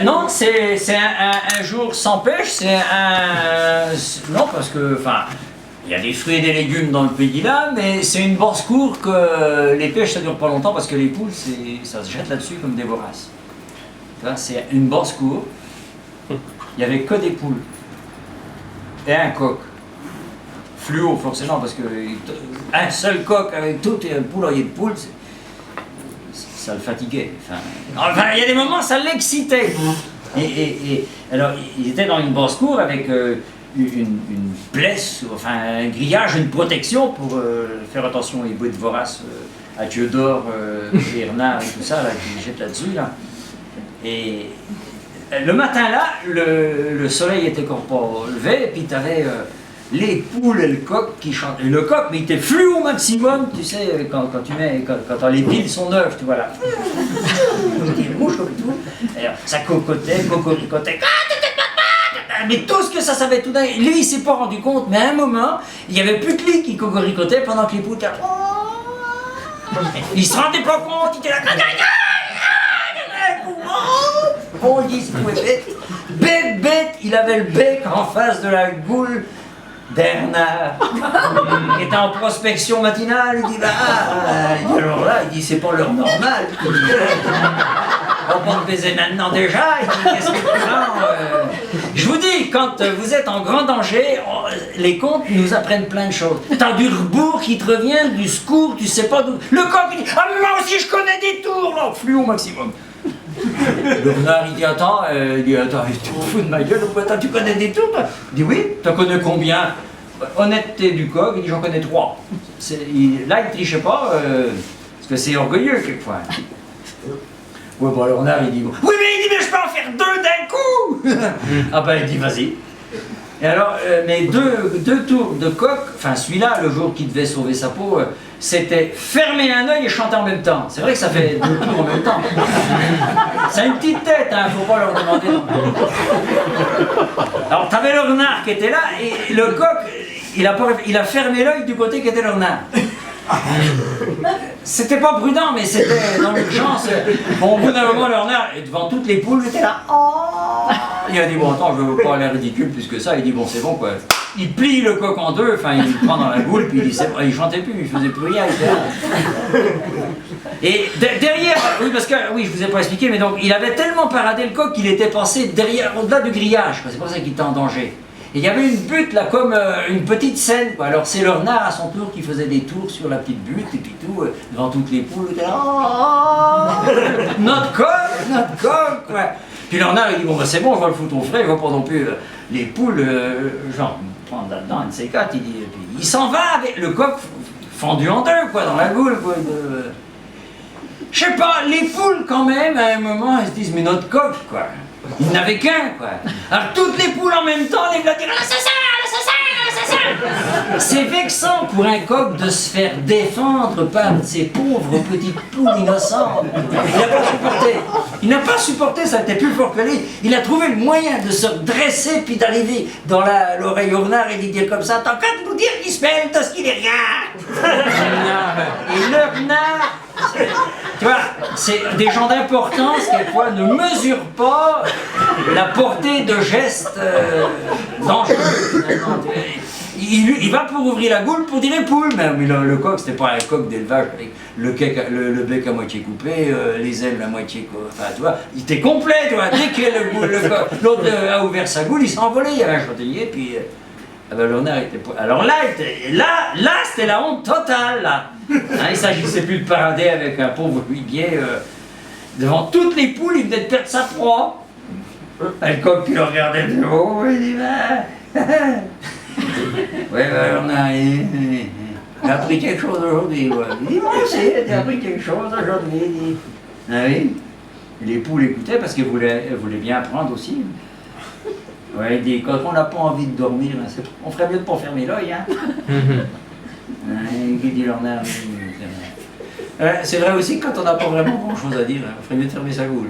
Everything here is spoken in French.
Non, c'est un jour sans pêche, c'est un... Non, parce que, enfin, il y a des fruits et des légumes dans le pays là, mais c'est une basse-cour que les pêches ça dure pas longtemps parce que les poules, ça se jette là-dessus comme des voraces. C'est une basse-cour, il n'y avait que des poules et un coq. Fluo forcément, parce que un seul coq avec tout et un poulailler de poules, ça le fatiguait. Enfin, il y a des moments, ça l'excitait. Et alors, il était dans une basse-cour avec une blesse, enfin un grillage, une protection pour faire attention aux bêtes voraces, à Dieu d'or, les renards et tout ça, là, qui jettent là-dessus. Là. Et le matin là, le soleil était encore pas levé, et puis tu avais les poules et le coq qui chantaient. Le coq, mais il était fluo au maximum, tu sais, quand les piles sont neuves, tu vois là. Il était rouge comme tout. Alors, ça cocotait, cocoricotait. Mais tout ce que ça savait tout d'un coup, lui il s'est pas rendu compte, mais à un moment, il n'y avait plus que lui qui cocoricotait pendant que les poules étaient là. Il se rendait pas compte, il était là. Bon, il dit, bête, il avait le bec en face de la goule d'Ernard. Il était en prospection matinale, il dit, alors là, il dit, c'est pas l'heure normale. On va te baiser maintenant déjà, il dit, qu'est-ce que tu fais Je vous dis, quand vous êtes en grand danger, les contes nous apprennent plein de choses. T'as du rebours qui te revient, du secours, tu sais pas d'où. Le coq, il dit, ah, mais moi aussi je connais des tours, là, fluo au maximum. Le renard, il dit, attends, tu te fous de ma gueule, attends, tu connais des tours, toi? Il dit, oui, t'en connais combien? Honnêteté du coq, il dit, j'en connais 3. Là, il trichait pas, parce que c'est orgueilleux, quelquefois. Ouais, bon, le renard, il dit, oui, mais je peux en faire 2 d'un coup. Ah ben, il dit, vas-y. Et alors, mes deux tours de coq, enfin celui-là, le jour qui devait sauver sa peau, c'était fermer un œil et chanter en même temps. C'est vrai que ça fait 2 tours en même temps. C'est une petite tête, hein, faut pas leur demander. Alors, t'avais le renard qui était là, et le coq, il a fermé l'œil du côté qui était le renard. C'était pas prudent, mais c'était dans l'urgence. Bon, au bout d'un moment, le renard, devant toutes les poules, il était là. Il a dit, bon, attends, je veux pas aller ridicule plus que ça. Il dit, bon, c'est bon, quoi. Il plie le coq en 2, enfin, il le prend dans la goule, puis il dit, c'est bon. Il chantait plus, il faisait plus rien. Et derrière, oui, parce que, oui, je vous ai pas expliqué, mais donc, il avait tellement paradé le coq qu'il était passé derrière, au-delà du grillage, quoi. C'est pour ça qu'il était en danger. Et il y avait une butte là, comme une petite scène, quoi. Alors c'est le renard à son tour qui faisait des tours sur la petite butte, et puis tout, devant toutes les poules, il était là, notre coq, quoi. Puis le renard, il dit, bon, bah, c'est bon, je vais le foutre au frais, il va pas non plus, les poules, genre, prendre là-dedans, un de ces quatre, il dit, et puis il s'en va avec le coq fendu en 2, quoi, dans la goule, quoi. Je sais pas, les poules, quand même, à un moment, elles se disent, mais notre coq, quoi. Il n'avait qu'un, quoi. Alors toutes les poules en même temps, les gars disent l'assassin, l'assassin, l'assassin. C'est vexant pour un coq de se faire défendre par ces pauvres petites poules innocentes. Il n'a pas supporté, ça n'était plus fort que lui. Il a trouvé le moyen de se dresser puis d'arriver dans l'oreille au renard et de dire comme ça, t'as qu'à nous dire qu'il se mêle de ce qu'il est rien. Et le renard, tu vois, c'est des gens d'importance quelquefois ne mesurent pas la portée de gestes dangereux. Il va pour ouvrir la goule pour dire les poules, mais le coq, c'était pas un coq d'élevage avec le bec à moitié coupé, les ailes à moitié coupées, enfin tu vois, il était complet, tu vois, dès que l'autre a ouvert sa goule, il s'est envolé, il y avait un châtaignier, puis le renard était... Alors là, c'était la honte totale, là. Hein, il s'agissait plus de parader avec un pauvre huilier devant toutes les poules, il venait de perdre sa proie. Le coq qui le regardait de haut, il dit, oui, on a appris quelque chose aujourd'hui. Ouais. Il dit, moi aussi, j'ai appris quelque chose aujourd'hui. Ah oui. Les poules écoutaient parce qu'elles voulaient bien apprendre aussi. Ouais, il dit, quand on n'a pas envie de dormir, on ferait mieux de ne pas fermer l'œil. Hein. Qui dit leur âme. C'est vrai aussi que quand on n'a pas vraiment grand chose à dire, on ferait mieux de fermer sa goule.